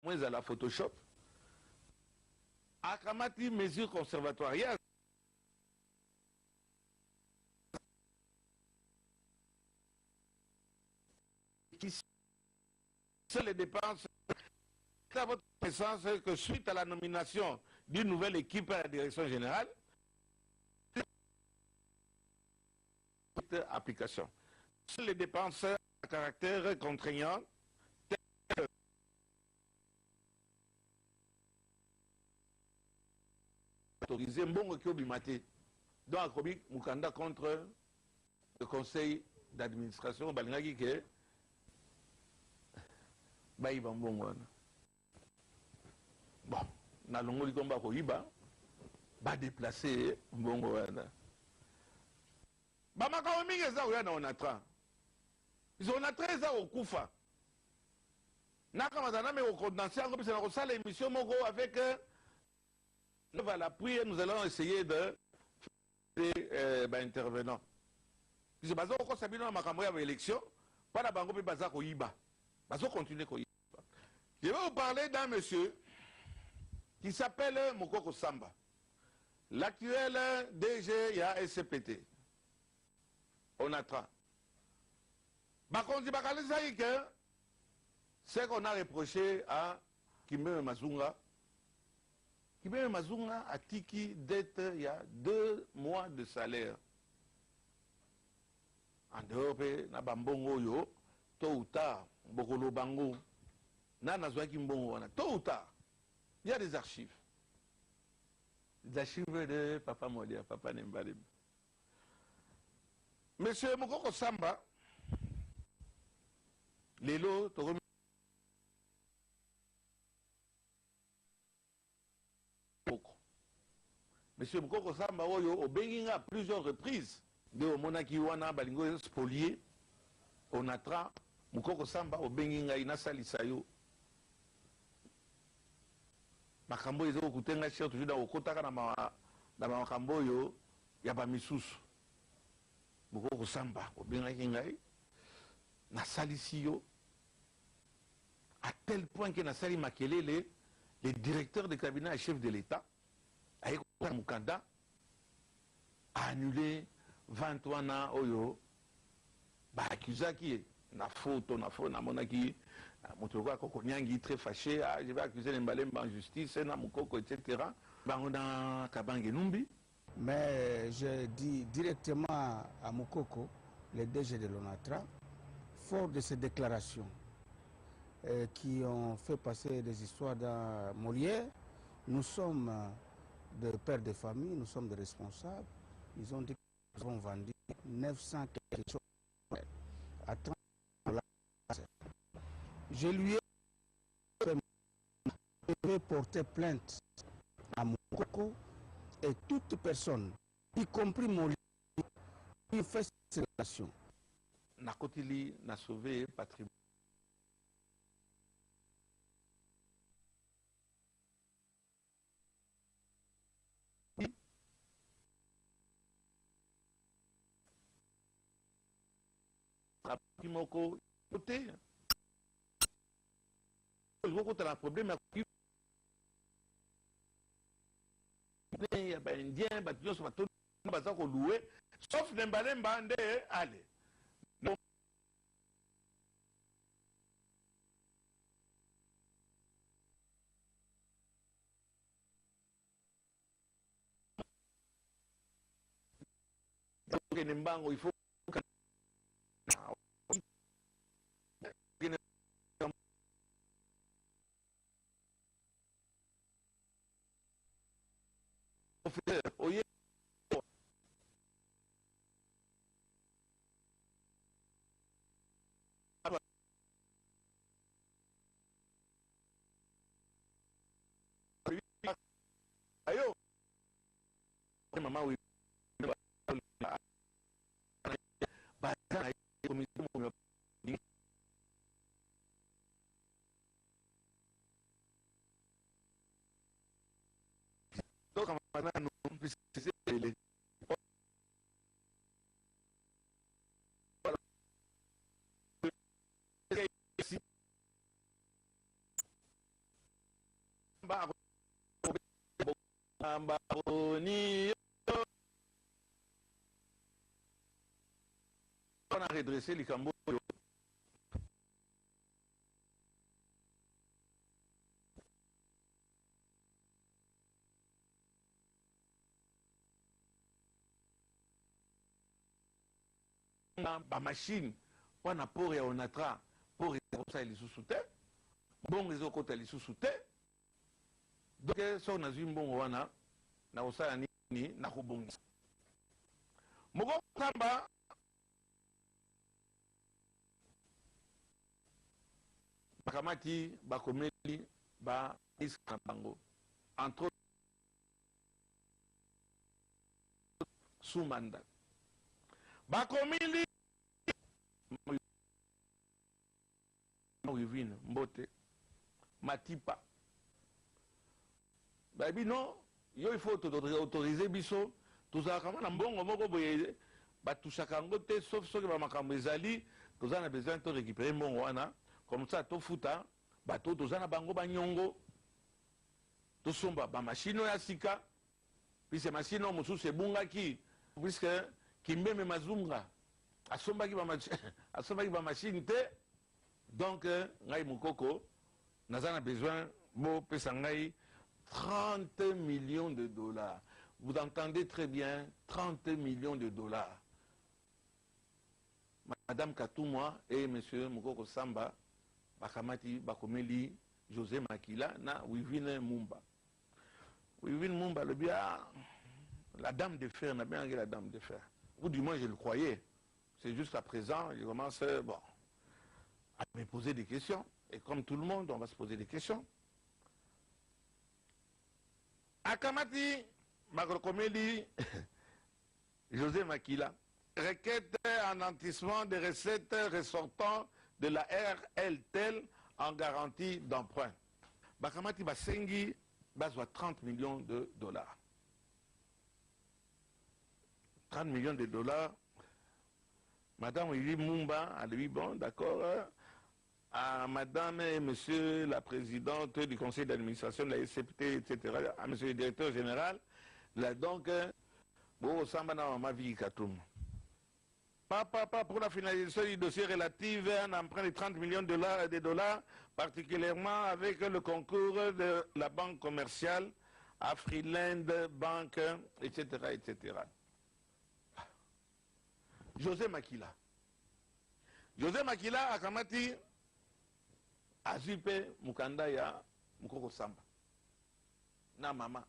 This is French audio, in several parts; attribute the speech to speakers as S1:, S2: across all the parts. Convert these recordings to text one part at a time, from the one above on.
S1: moins à la Photoshop. Akamati mesures conservatoires. Qui sont les dépenses à votre connaissance que suite à la nomination d'une nouvelle équipe à la direction générale, application. Sur les dépenses à caractère contraignant, autorisé Mbongo Kyobimate, donc Akobi Mukanda contre le conseil d'administration, Balingaki ke Baïba Mbongo. Bon, na longoli komba ko iba, ba déplacer Mbongo wana. Ba makao mingi eza oya na onatra. Ils ont onatra eza okufa. Naka mazana me okondansi yango pesa na kosala émission moko avec nous va l'appuyer, nous allons essayer de faire intervenant. Je bazo ko sabino na makambo ya élection, pas la bango pe baza ko iba. Bazo continuer ko iba. Je vais vous parler d'un monsieur qui s'appelle Mokoko Samba, l'actuel DG ya SCPT. Onatra. Bakonzi bakalisa que c'est qu'on a reproché à Kimbe Mazunga. Kimbe Mazunga a tiki dette il y a 2 mois de salaire. En dehors de Nabambongo yo, tôt ou tard, Bokolo Bango, Nanazwa Kimbongo, tôt ou tard, il y a des archives. Les archives de Papa Modia, Papa Nembalem. Monsieur Mokoko Samba, Lelo, Torom. Monsieur Mokoko Samba, au Benginga à plusieurs reprises, de Monaki Wana, Balingo spolié, Onatra, Mokoko Samba, au Benginga, Inasa Lisayo. Makambo ezo kutenga cher toujours dans okotaka na makambo yo ya ba misusu. Mokoko Samba, au Benginga ngai, na salisi yo. À tel point que Nassali Makelele, le directeur de cabinet et chef de l'État, avec Mukanda, a annulé 23 ans oyo, bah accusé qui na faute, na monaki, Motoko Kokonyangi très fâché, je vais accuser Mbalemba en justice, na Mukoko, etc. Bah on a Kabange Numbi.
S2: Mais je dis directement à Mukoko, le DG de l'ONATRA, fort de ces déclarations qui ont fait passer des histoires dans Molière, nous sommes des pères de famille, nous sommes des responsables. Ils ont dit qu'ils ont vendu 900 quelque chose à 30 $. Je lui ai porté plainte à Mokoko et toute personne, y compris Molière, qui fait cette relation.
S1: Nakotili n'a sauvé patrimoine. Moko côté tu as un problème il y a des indiens qui sont loués sauf les Mbalemba allez il faut oye ayo mama oui donc maintenant On a redressé les Cambodges. Ba machine wana port ya onatra port ça les sous te bon les okota les sous te donc so na zwi mbongo wana na osala nini na kubongi moko kamba bakamati bakomeli ba iska bango entre sumanda bakomeli Wivine, Mbote, Matipa. Baby non, il faut autoriser biso. Tout ça, comme un bon moment, tout ça, sauf ceux qui vont m'accompagner, tout ça, on a besoin de récupérer mon wana. Comme ça, tout fouta, bateau, tout ça, on a bango, banyongo. Tout ça, ba machine ya sika. Puis c'est machine, on moussou, c'est bunga qui, puisque, qui me mazunga. Asomba qui va machine te. Donc, ngai mukoko, nous avons besoin de 30 millions de dollars. Vous entendez très bien, 30 millions de dollars. Madame Katouma et Monsieur Mukoko Samba, Bakamati, Bakomeli, José Makila, na Wivine Mumba. Wivine Mumba, le bien, la dame de fer, on a bien la dame de fer. Ou du moins, je le croyais. C'est juste à présent, je commence, bon, à me poser des questions. Et comme tout le monde, on va se poser des questions. Akamati, Magrokomeli, José Makila, requête en nantissement des recettes ressortant de la RLTEL en garantie d'emprunt. Bakamati Basengi, baswa 30 millions de dollars. 30 millions de dollars. Madame Willy Mumba a dit, bon, d'accord, à Madame et Monsieur la Présidente du Conseil d'administration de la SCPT, etc., à Monsieur le Directeur Général, là donc, bon, ça m'a dans ma vie, Katoum. Papa, pour la finalisation du dossier relatif à un emprunt de 30 millions de dollars, particulièrement avec le concours de la banque commerciale, Afriland Bank, etc., etc. José Makila. José Makila a kamati azupe mukanda ya Mukoko Samba. Na mama.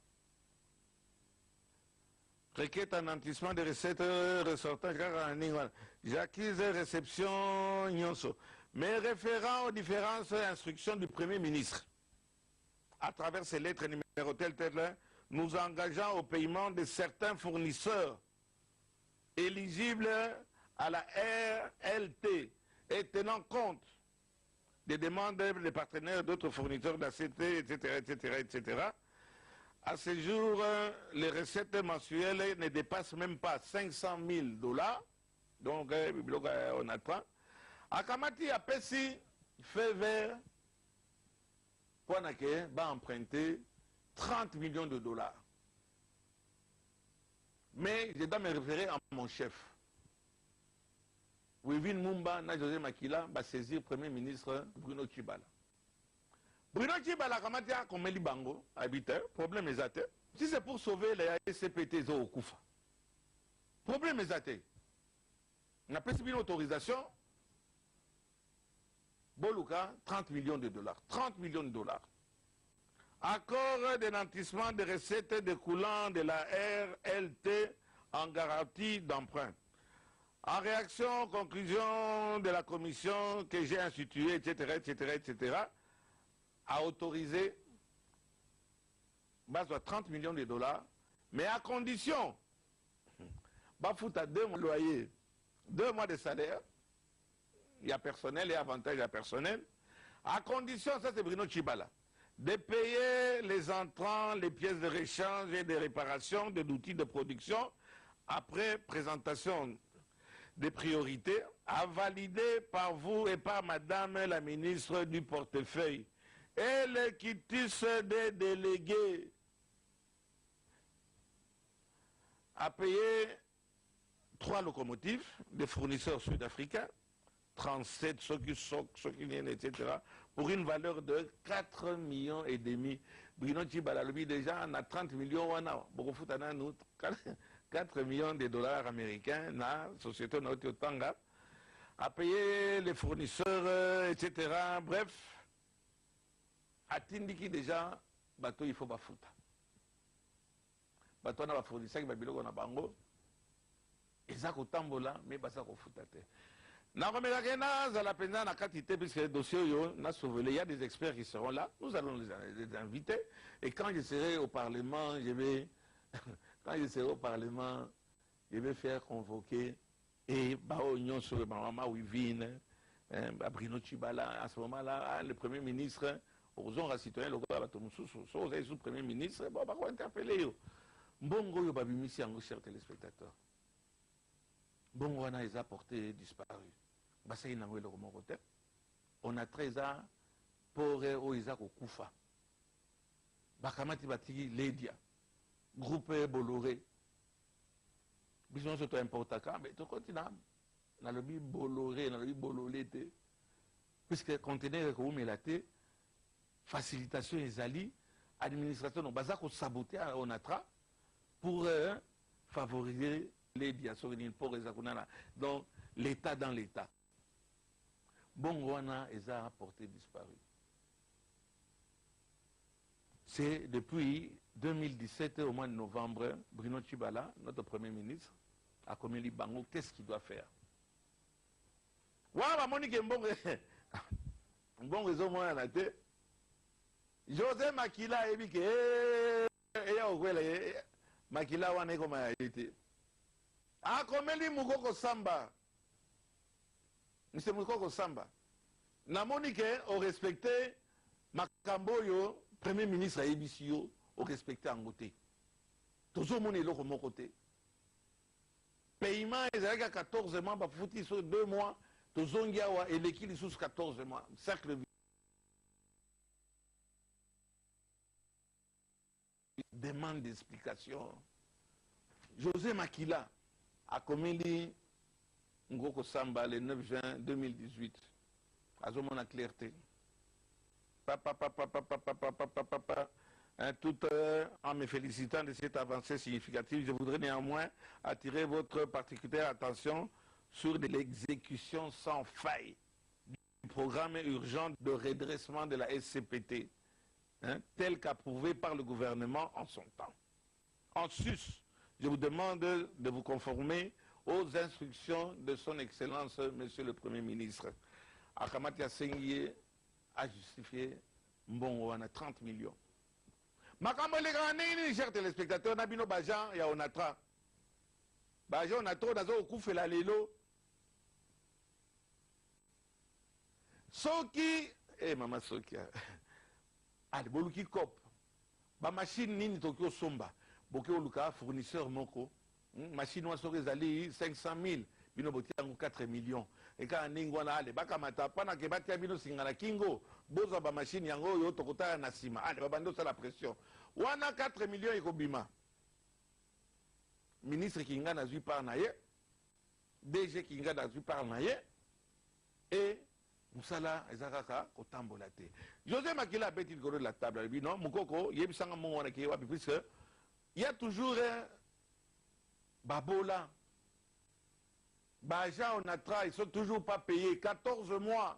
S1: Requête en nantissement des recettes ressortant j'acquise réception nyonso. Mais référant aux différentes instructions du Premier ministre, à travers ces lettres numérotées, nous engageons au paiement de certains fournisseurs éligibles à la RLT et tenant compte des demandes des partenaires d'autres fournisseurs d'ACT, etc., etc., etc. À ce jour, les recettes mensuelles ne dépassent même pas 500 000 $. Donc, on attend. Akamati a Pessi fait vert pour emprunter 30 millions de dollars. Mais je dois me référer à mon chef. Wivine Mumba, na José Makila, va saisir le Premier ministre Bruno Tshibala. Bruno Tshibala, comme il bango, habiteur, problème est athée. Si c'est pour sauver les SCPT au Koufa, problème est athée. On a pas une autorisation. Boluka, 30 millions de dollars. 30 millions de dollars. Accord de nantissement des recettes découlant de la RLT en garantie d'emprunt. En réaction aux conclusions de la commission que j'ai instituée, etc., etc., etc., a autorisé base à 30 millions de dollars, mais à condition, Bafout à 2 mois de loyer, 2 mois de salaire, il y a personnel et avantage à personnel, à condition, ça c'est Bruno Tshibala, de payer les entrants, les pièces de réchange et de réparation de l'outil de production après présentation des priorités à valider par vous et par Madame la ministre du portefeuille et le quitus des délégués a payé 3 locomotives des fournisseurs sud-africains, 37, ceux qui sont, etc., pour une valeur de 4,5 millions. Bruno Tchibala, déjà, on a 30 millions, on a 4 millions de dollars américains, la société Tanga, a payé les fournisseurs, etc. Bref, a Tindiki déjà, bateau, il faut pas foutre. Bateau, on a fournisseur qui va biloko na bango, et ça, au tambola, mais pas ça, au foutate. Puisque le dossier il y a des experts qui seront là, nous allons les inviter. Et quand je serai au Parlement, je vais faire convoquer et Baognon sur le Bahama Wivine, Bruno Tchibala, à ce moment-là, le Premier ministre, aux citoyens locaux, sous Premier ministre, bon, on va interpeller. Bongo Yobabimisi, chers téléspectateurs. Bongo a les apportés disparus. On a 13 ans pour Isaac Okufa. Bakamati Batigi Ledia. Groupe Bolloré. Bisons sur toi important, mais tu continues. Dans le but Bolloré, dans le but Bolloré. Puisque conteneur que vous mettez, facilitation et zali, administration, on va saboter à Onatra pour favoriser les diasporas pour les Akunana. Donc, l'État dans l'État. Bongwana les a porté disparu. C'est depuis 2017, au mois de novembre, Bruno Tchibala, notre Premier ministre, a commis les bango. Qu'est-ce qu'il doit faire? Ouah, Monique bon raison, moi, la tête. José Makila, et Makila, on est comme il était. A commis les Moukoko Samba. M. Moukoko Samba. Namoni ke au respecté Makamboyo, Premier ministre à Ebisio, au respecté Angoté. Toujours mon élo comme mon côté. Paiement, ils avaient 14 mois, bah fouti sur 2 mois, toujours Ngiawa et l'équilibre sous 14 mois. Cercle demande d'explication. José Makila a commis Ngoko Samba le 9 juin 2018. Azomon a clarté. Tout en me félicitant de cette avancée significative, je voudrais néanmoins attirer votre particulière attention sur l'exécution sans faille du programme urgent de redressement de la SCPT, tel qu'approuvé par le gouvernement en son temps. En sus, je vous demande de vous conformer aux instructions de son Excellence, Monsieur le Premier ministre. Akamati Sengie a justifié Mbongo a 30 millions. Makambo les grands, chers téléspectateurs, Nabino Bajan, il y a Onatra. Bajan, on a trop d'azo Koufé la Lelo. Soki, maman Soki, allez, Boluki Kop. Ba machine Nini Tokyo Somba. Boke Oluka, fournisseur Moko. Machine wa sore zali 500 000, bino botiango 4 millions. Et quand on a les bakamata, pendant que batia bino singana kingo, boza ba machine yango yo tokota na sima. Allez, babando ça la pression. Wana 4 millions ekobima. Ministre Kinga n'a vu par naye, DG Kinga n'a vu par naye, et Moussala Ezakaka Kotambolate. José Makila a bêti le gros de la table. Il dit non, Moukoko, Yebisanga Mouana Kiwa, puisque il y a toujours Babola, Baja, on a travaillé, ils ne sont toujours pas payés. 14 mois.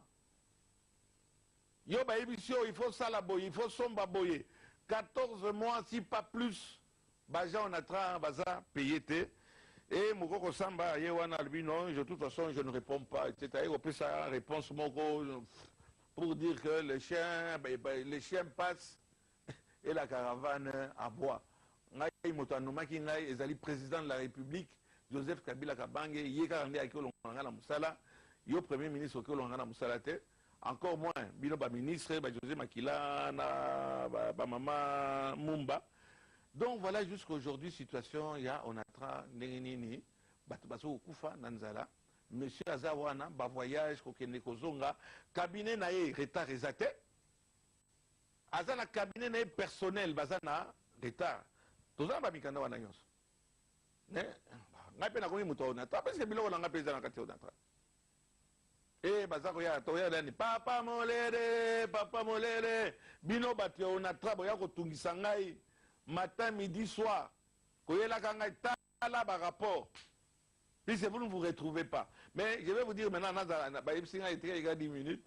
S1: Yo, bah, émission, il faut ça la boyer, il faut somba boyer. 14 mois, si pas plus. Baja, on a travaillé, baza, payé. Et Moukoko Samba, Yewana Albino, de toute façon, je ne réponds pas, etc. On peut sa réponse, Moko, pour dire que les chiens passent et la caravane aboie. Ngai Motanomaki Ngai ezali président de la République Joseph Kabila Kabange yeka ngé akolo ngana musala yo premier ministre okolo ngana musala te encore moins bino ba ministre ba José Makila na ba mama Mumba. Donc voilà jusqu'aujourd'hui situation ya onatra nini batu baso kufa nanzala monsieur Azawana ba voyage ko kende kozonga cabinet na ye retard ezate aza na cabinet na ye personnel baza na retard toza na bamikanda wana nyonso ngai mpe nakomi moto ya onatra parceke biloko na ngai mpe eza na kati ya onatra baza koya toya nani papa molele bino bato ya onatra boya kotungisa ngai matin midi soir koyelaka ngai tala barapport puisque vous ne vous retrouvez pas mais je vais vous dire maintenant bayebisi ngai etika 10 minutes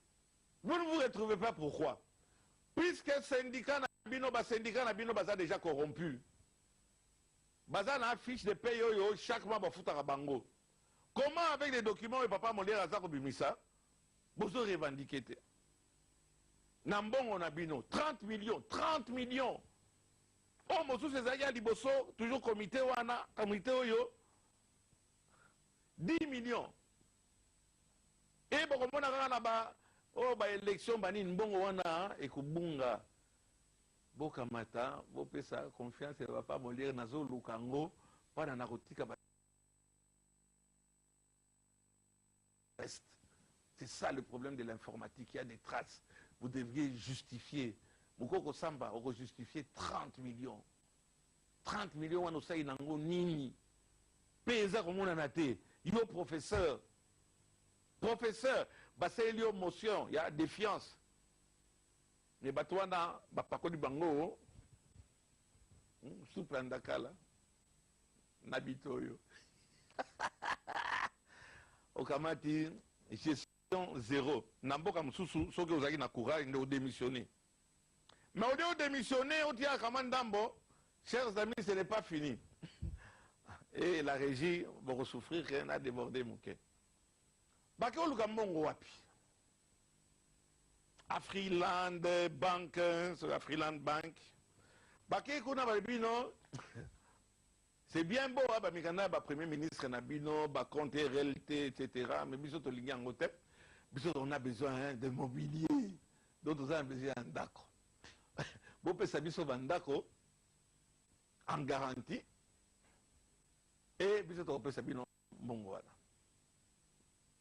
S1: vous ne vous retrouvez pas pourquoi puisque syndicat na bino baza déjà corrompu baza na fiche de paye oyo chaque mois bafutaka bango comment avec les documents et papa molere aza kobimisa bozo revendiquer te na mbongo na bino 30 millions oh mosusu ezalaki ya liboso toujours comité wana comité oyo 10 millions e bokomona kaka na baélection banini mbongo wana ekobunga bokamata bopesa confiance ya papa molere nazoluka yango mpona na kotika c'est ça le problème de l'informatique, il y a des traces vous devriez justifier Mukoko Samba on justifier 30 millions wana osali nango nini mpe eza komona na te yo professeur basali yo motion ya défiance me bato wana bapakoli bango supe ya ndakala na bito oyo okamati gestion zéro na mboka mosusu soki ozalaki na courage nde odémissionné mais ode odémissionné otiaka kama ndambo chers amis ce n'est pas fini et la régie bokosouffrir rien a débordé moke bake oluka mbongo wapi Afriland Bank, Afriland Bank. Bake kuna balibino, c'est bien beau, bamikana ba premier ministre Nabino, ba compte réalité, etc. Mais biso to lingi en tête, biso on a besoin de mobilier, d'autres ont besoin d'andako. Bon pesa biso bandako en garantie et biso to pesa bino mbongo wana.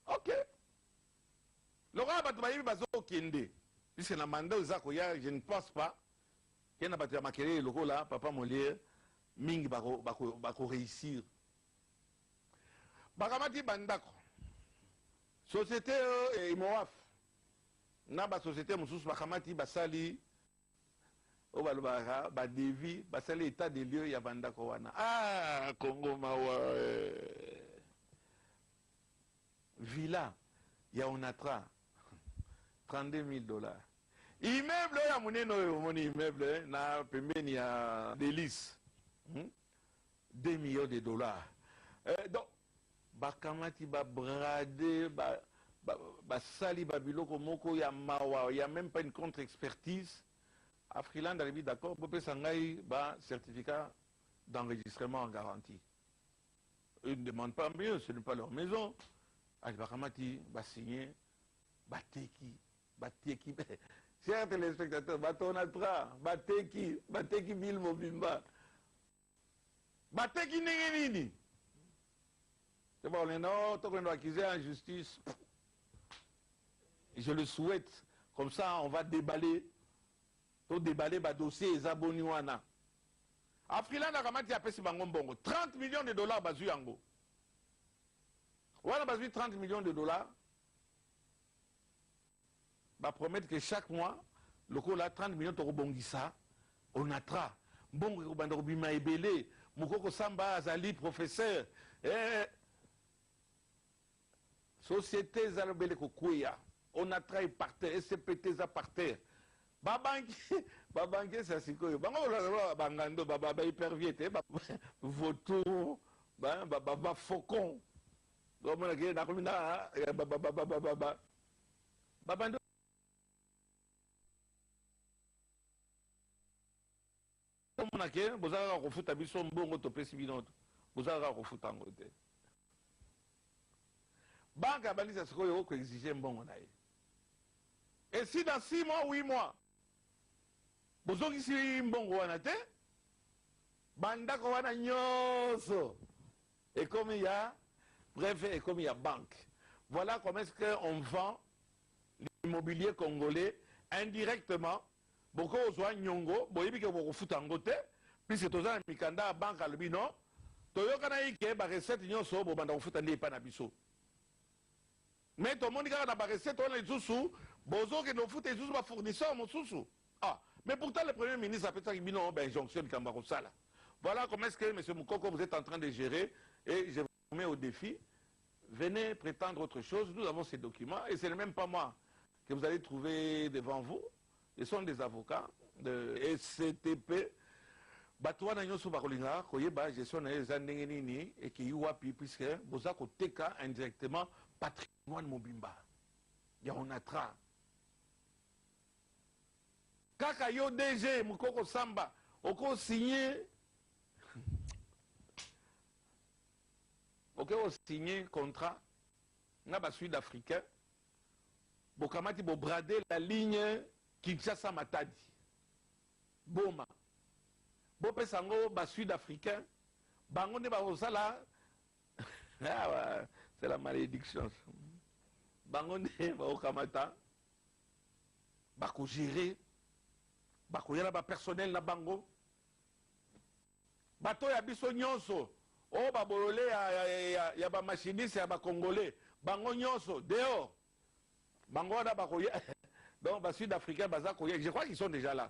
S1: OK. Laura Batoubaï bazo kende. Puisque na mandat je ne pense pas qu'il y a un maquillé le là, papa Molière, Ming bako réussir. Bakamati bandako. Société Imoaf. Na ba société Moussous Bakamati basali. O balobara ba devi basali état des lieux ya bandako wana. Ah Congo mawa. Villa ya onatra. $32,000. Immeuble ya muneno moni immeuble na pembeni ya Délice. 2 millions de dollars. Donc bakamati ba brader ba sali ba biloko moko ya mawa, il y a même pas une contre-expertise. Afriland a dit d'accord, bopé sangai ba certificat d'enregistrement en garantie. Ils ne demandent pas mieux, ce n'est pas leur maison. Bakamati ba signer bateki chers téléspectateurs, batonatra, bateki Bill Mobimba. Bateki nini. C'est bon, on doit accuser en justice. Je le souhaite. Comme ça, on va déballer le dossier et abonnés wana. Afriland a kamati a pesi bango mbongo. 30 millions de dollars bazu yango. Wana bazu 30 millions de dollars. Va promettre que chaque mois, le cours là 30 millions de rebondissa, on attra. Bon, Bima Ebele, Moukoko Samba, Azali, professeur, Société Zalobele Kokuya, on attra par terre, SCPT za par terre. Babanki, ça c'est quoi? Bangando, Baba hyperviété, Vautour, Baba Faucon. Donc, on a dit, Babando. Monake, bozaka kofuta biso mbongo topesi binoto. Bozaka kofuta ngote. Banque balisa sikoyo ko exiger mbongo na ye. Et si dans 6 mois, 8 mois, bozoki si mbongo wana te, bandako wana nyoso. Et comme il y a, bref, et comme il y a banque. Voilà comment est-ce qu'on vend l'immobilier congolais indirectement. boko ozwa nyongo boyebi ke bokofuta yango te puisque toza na mikanda ya banke alobi non toyokana ye ke barecette nyonso bobanda kofuta nde epai na biso mais tomoni kaka na barecette wana lisusu bozokende kofuta lisusu bafournisseur mosusu mais pourtant le premier ministre apesaki bino injonction likambo ya kosala. Voilà comment est-ce que M. Moukoko vous êtes en train de gérer et je vous mets au défi. Venez prétendre autre chose, nous avons ces documents et ce n'est même pas moi que vous allez trouver devant vous. Ce sont des avocats de SCTP. Batouana nyoso bakolinga koyeba gestion na eza ndenge nini et qui wapi puisque boza koteka indirectement patrimoine mobimba. Ya onatra. Kaka yo DG Moukoko Samba oko signé signé contrat na ba sud-africain bokamati bo brader la ligne Kinshasa Matadi Boma bo pesango ba sud-africain bango ne ba osala c'est la malédiction bango ne ba okamata ba ko gérer ba ko yala ba personnel na bango bato ya biso nyonso o ba bolole ya ba machiniste ya ba congolais bango nyonso dehors bango na ba ko donc ba sud-africain baza ko je crois qu'ils sont déjà là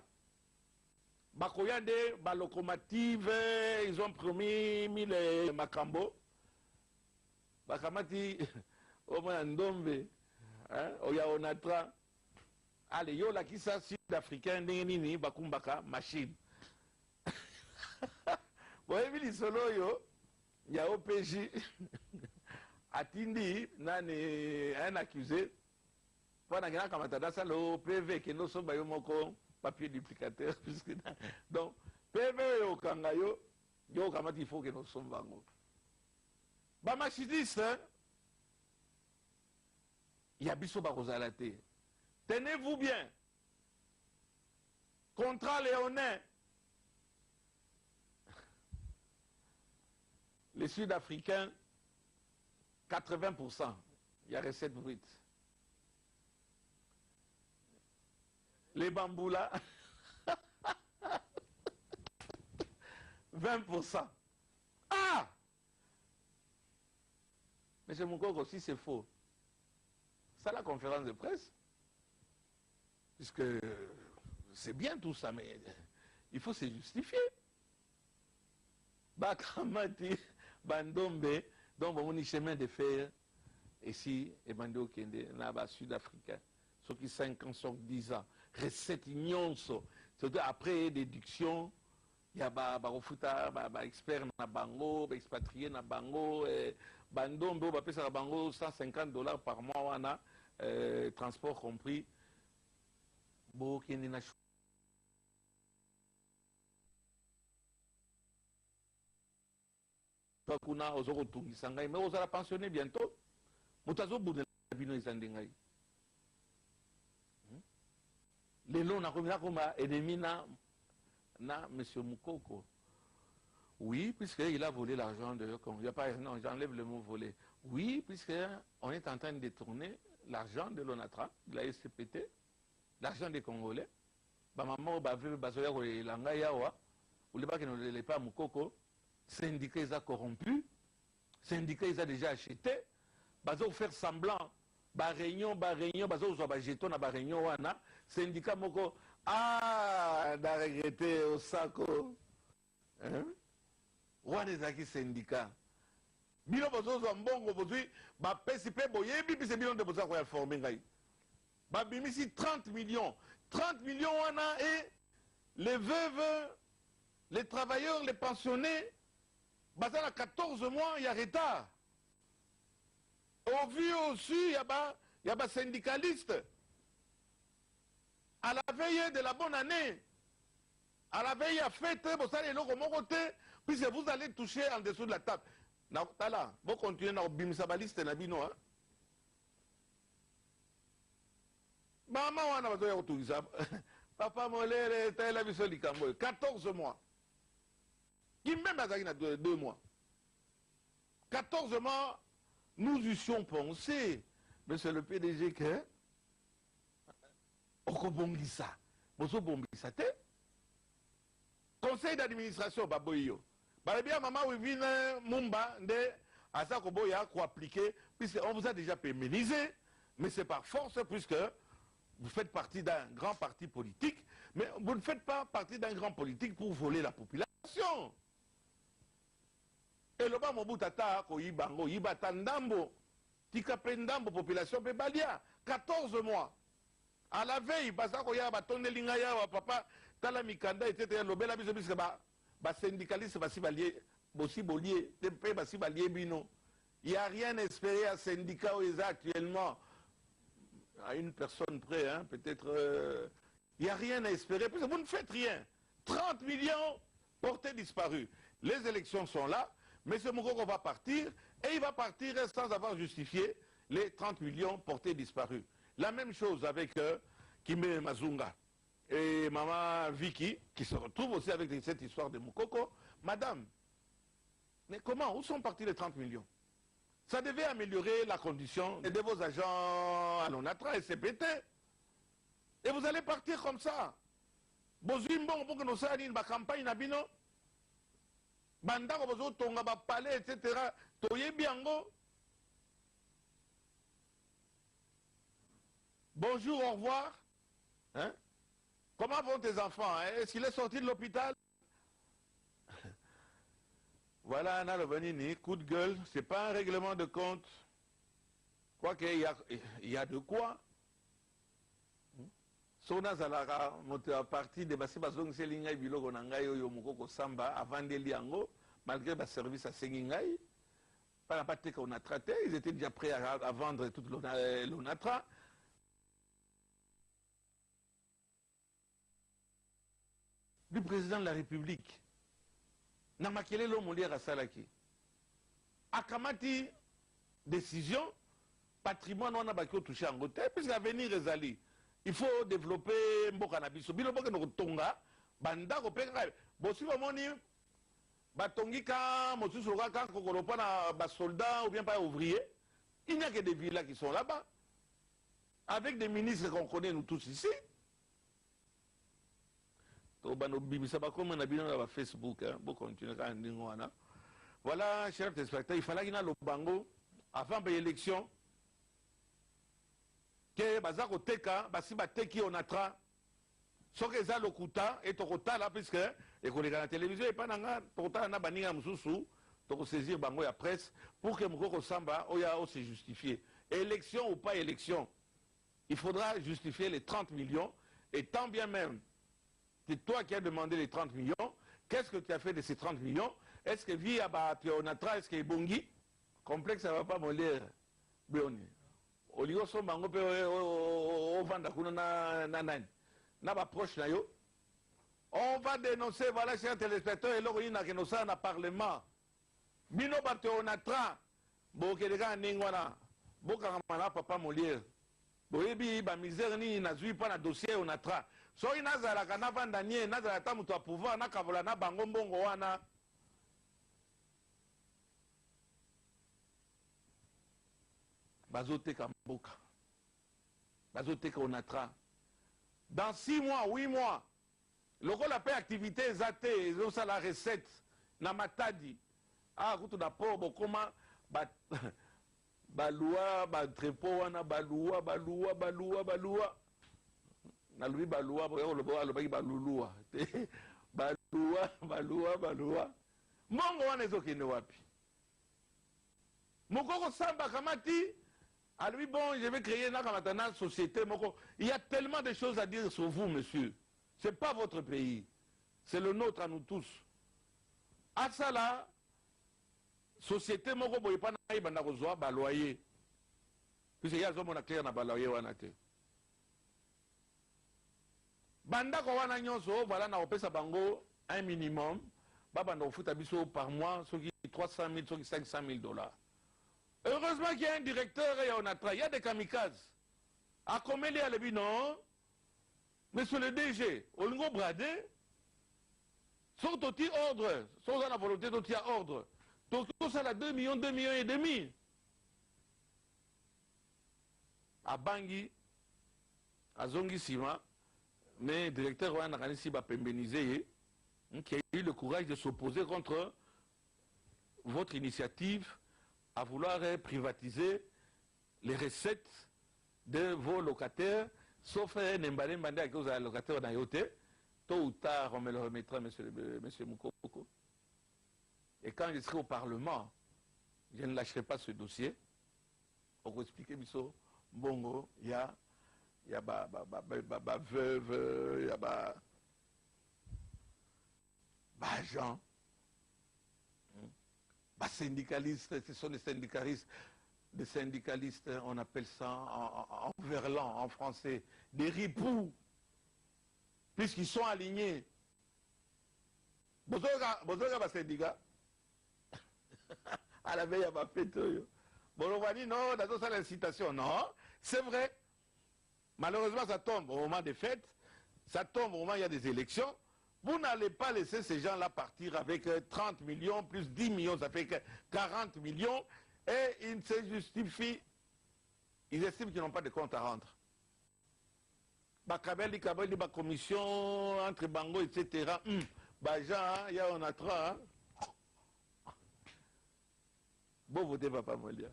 S1: ba ko de ba locomotive ils ont promis 1000 makambo ba kamati o mona ndombe o ya onatra allez yo la kisa sud-africain ndenge nini bakumbaka machine boyebi lisolo oyo ya OPJ atindi nani un accusé wana ngena kamata dasa lo PV ke no somba yo moko papier duplicateur puisque donc PV yo kanga yo kamati il faut que no somba ngo ba machiniste ya biso ba kozala te. Tenez-vous bien. Contrat léonin. Les Sud-Africains, 80%. Il y a recette brute. Les Bamboula, 20%. Ah! Monsieur Moukoko, si c'est faux, c'est la conférence de presse. Puisque c'est bien tout ça, mais il faut se justifier. Bakamati, Bandombe, donc on chemin de fer ici, et Bando Kende, là-bas, sud-africain. Ceux qui 5 ans, sont 10 ans. Recette ignonso. Surtout après déduction, il y a des experts na bango, des expatriés na bango, Bandombe, on va payer ça bango $150 par mois, transport compris. Bokende na kuna ozoko tungisa ngai mais ozala pensionné bientôt mutazo budela bino ezande ngai lelo na koma ennemi na monsieur Moukoko. Oui, puisqu'il a volé l'argent de il y a pas non, j'enlève le mot voler. Oui, puisque on est en train de détourner l'argent de l'ONATRA, de la SCPT. L'argent des Congolais, maman bavé bazoya ko elanga yawa, ou le pas que ne l'est pas Moukoko, syndicat ils a corrompu, syndicat ils a déjà acheté, bazo faire semblant, réunion, bazo zo ba jeton na réunion wana, syndicat moko da regretter au sako. Hein? Wana ezaki syndicat. Bino bazo zo mbongo bozui ba PCP boyebi bise bino de boza ko ya former ngai. Babimisi 30 millions. 30 millions wana et les veuves, les travailleurs, les pensionnés, basé à 14 mois, il y a retard. Au vu aussi, il y a des syndicalistes. À la veille de la bonne année, à la veille à fête, vous allez le côté, puisque vous allez toucher en dessous de la table. Vous continuez à bimsabaliste nabino, hein? Maman wana bazoya kotunisa papa molere tayela biso likambo 14 mois qui même azaki na 2 mois 14 mois nous eussions pensé mais c'est le PDG que okobongisa bozo bombisa te. Conseil d'administration baboyo. Bah bien maman Wivine Mumba de Asa Koboya ko appliquer puisque on vous a déjà pénalisé, mais c'est par force puisque vous faites partie d'un grand parti politique, mais vous ne faites pas partie d'un grand politique pour voler la population. Et le bas Mobutata ko yibango yibata ndambo tika pendambo population pe balia 14 mois. À la veille basa ko ya batonde lingaya wa papa tala mikanda etc. lobela biso biso ba syndicaliste basi balié bosi bolié pe basi balié bino. Il y a rien à espérer à syndicat où ils actuellement à une personne près hein, peut-être il n'y a rien à espérer parce que vous ne faites rien. 30 millions portés disparus. Les élections sont là, mais M. Moukoko va partir et il va partir sans avoir justifié les 30 millions portés disparus. La même chose avec Kimé Mazunga et Maman Vicky, qui se retrouve aussi avec cette histoire de Moukoko. Madame, mais comment? Où sont partis les 30 millions? Ça devait améliorer la condition de vos agents à l'ONATRA et CPT. Et vous allez partir comme ça. Bozuimbo, pour que nous soyons une campagne, Nabino. Banda, bozo, tonga, palais, etc. Toye biango. Bonjour, au revoir. Hein? Comment vont tes enfants? Hein? Est-ce qu'il est sorti de l'hôpital? Voilà, Anna Lobanini, coup de gueule, c'est pas un règlement de compte. Quoi qu'il y a de quoi. Sona Zalara, notre parti de Bassi Bazong Selinga Biloko Nangai Oyo Mukoko Samba, avant de liango, malgré le service à Sengingai, par la partie qu'on a traité, ils étaient déjà prêts à vendre toute l'ONATRA. Du président de la République. Namakele lo molière à Salaki. Akamati décision, patrimoine on a bakio touché en côté, puisque l'avenir est allé. Il faut développer Mboka Nabiso. Bilo Mboka no tonga, banda ko penga. Bosi bomoni batongi ka mosusu ka kokoropa na ba soldats ou bien pas ouvriers. Il n'y a que des villas qui sont là-bas. Avec des ministres qu'on connaît nous tous ici. Facebook, voilà, chers téléspectateurs, il fallait qu'il y ait le bango avant l'élection. Que Bazako Teka, Basiba Teki Onatra, ce que ça le Kuta et Tokota là, puisque, et qu'on est à la télévision, et pas dans Tokota, na Baninga Moussou, Toko saisir Bango ya presse, pour que Moukoko Samba, Oya se justifier. Élection ou pas élection, il faudra justifier les 30 millions, et tant bien même. C'est toi qui as demandé les 30 millions. Qu'est-ce que tu as fait de ces 30 millions? Est-ce que via Onatra, est-ce que Bongi? Complexe, ça ne va pas mollir. Oligo Sombango peut vendre na proche na yo. On va dénoncer, voilà, chers téléspectateurs, et là, il y a un parlement. Bino Onatra, Bokedega Ningwana, Bokamana, papa mollir. Boyebi, ba misère ni nazui pas na dossier Onatra. So inazala kana vanda nie nazala ta mutu a pouvoir na kavola na bango mbongo wana. Bazote kamboka. Bazote ka Onatra. Dans 6 mois, 8 mois, le rôle la paix activité zate, ils ont ça la recette na matadi. Ah, kutu na po bokoma ba balua ba trepo wana balua. Na lui balua balulua balua mongo wana ezokende wapi? Mokoko Samba Kamati a lui bon, je vais créer une société. Il y a tellement de choses à dire sur vous, monsieur. C'est pas votre pays, c'est le nôtre à nous tous. À ça là, société moko boye pas na ibanda kozwa ba loyer. Puisque ya zo mona clair na ba loyer wana te. Banda ko wana nyonso voilà na opesa bango un minimum babanda ofuta biso par mois soki 300 000 soki 500 000 $. Heureusement qu'il y a un directeur et on a il y a des kamikazes. A Komeli à lebi non. Monsieur le DG, Olingo Bradé, sont au ordre, sont à la volonté de ordre. Donc tout ça là 2 millions, 2 millions et demi. À Bangui, à Zongi Sima, mais directeur wana kanisi ba pembeniser qui a eu le courage de s'opposer contre votre initiative à vouloir privatiser les recettes de vos locataires, sauf Nembale Mbande à cause de locataires dans Yote. Tôt ou tard, on me le remettra, monsieur Moukoko. Et quand je serai au Parlement, je ne lâcherai pas ce dossier. On va expliquer, Bisso, Bongo, il y a veuve, il y a agent, syndicalistes, ce sont des syndicalistes, on appelle ça en verlan, en français, des ripoux, puisqu'ils sont alignés. Bozoga syndicat, à la veille, il y a ma fête. Bon, on va dire non, dans ça l'incitation. Non, c'est vrai. Malheureusement, ça tombe au moment des fêtes, ça tombe au moment où il y a des élections. Vous n'allez pas laisser ces gens-là partir avec 30 millions, plus 10 millions, ça fait 40 millions, et ils se justifient, ils estiment qu'ils n'ont pas de compte à rendre. Bakabeli, commission, entre Bango, etc. Bajan, il y a un atra. Bon, votez papa Molia.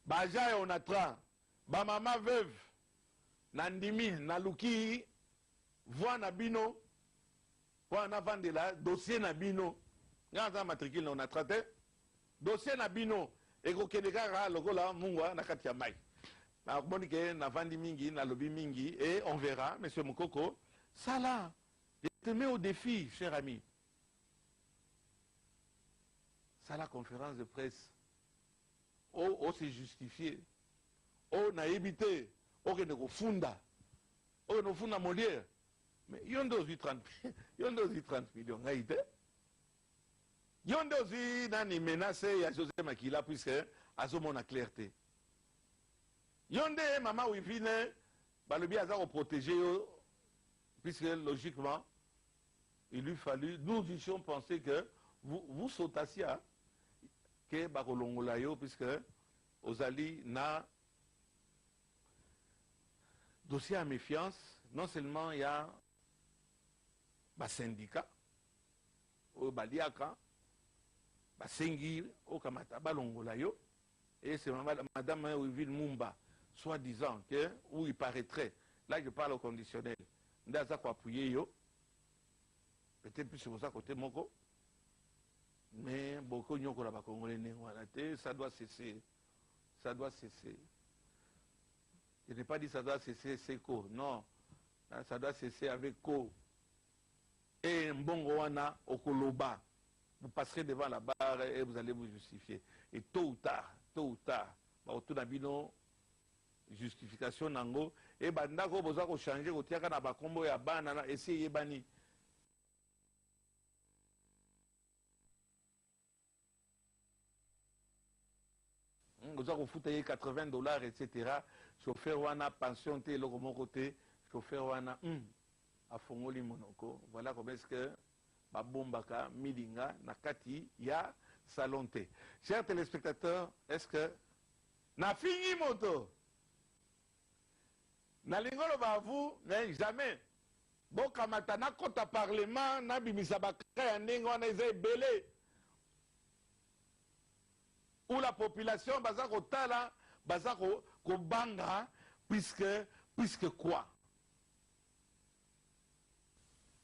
S1: Bajan et on atra. Ba maman veuve, Nandimi, Naluki, voix Nabino, pour en avant de la dossier Nabino. Quand matricule, on a traité. Dossier Nabino, et qu'on a logo là, Mungwa, Nakatia Mai. Monique, Navandi Mingi, Nalobi Mingi, et on verra, monsieur Moukoko, ça là, je te mets au défi, cher ami. Ça la conférence de presse. Oh, c'est justifié. Oh, na évité. Oh, que nous funda. Oh, nous funda Molière. Mais il y a 30 millions. Il y a aussi menacé à José Makila puisque à ce moment clarté. Il y a des mamans qui viennent, le bien à protéger puisque logiquement, il lui fallut, nous eussions pensé que vous sautassiez que Bakolongolayo puisque aux alliés n'a dossier à méfiance, non seulement il y a un syndicat, au Baliaka, Sengi, au Kamata, Balongolayo, et c'est madame Ouiville Mumba, soi-disant, où il paraîtrait, là je parle au conditionnel, Ndaza ko appuyer yo, peut-être plus sur ça côté Moko, mais beaucoup de gens congolais, ça doit cesser, ça doit cesser. Je n'ai pas dit ça doit cesser, c'est co. Non, ça doit cesser avec co. Et Mbongoana, Okoloba. Vous passerez devant la barre et vous allez vous justifier. Et tôt ou tard, autour d'Abino, justification nango, et bandako boza ko changer ko tiaka na bakombo ya bana essayer bani. Vous avez foutu $80, etc. Chauffeur wana pension te le mon côté, chauffeur wana a fongoli monoko. Voilà comment est-ce que babombaka milinga nakati ya salonté. Chers téléspectateurs, est-ce que na fini moto? Na lingolo ba vous, jamais. Bon kamata na kota parlement na bimisa bakaya ndenge wana eza belé. Où la population baza kotala, baza kobanga, puisque quoi?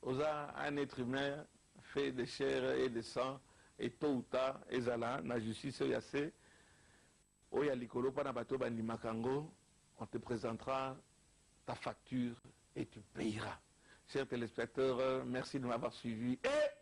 S1: Oza un être humain fait de chair et de sang, et tôt ou tard, ezala, na justice yase, oya likolo pa na bato bandi makango, on te présentera ta facture et tu payeras. Chers téléspectateurs, merci de m'avoir suivi. Et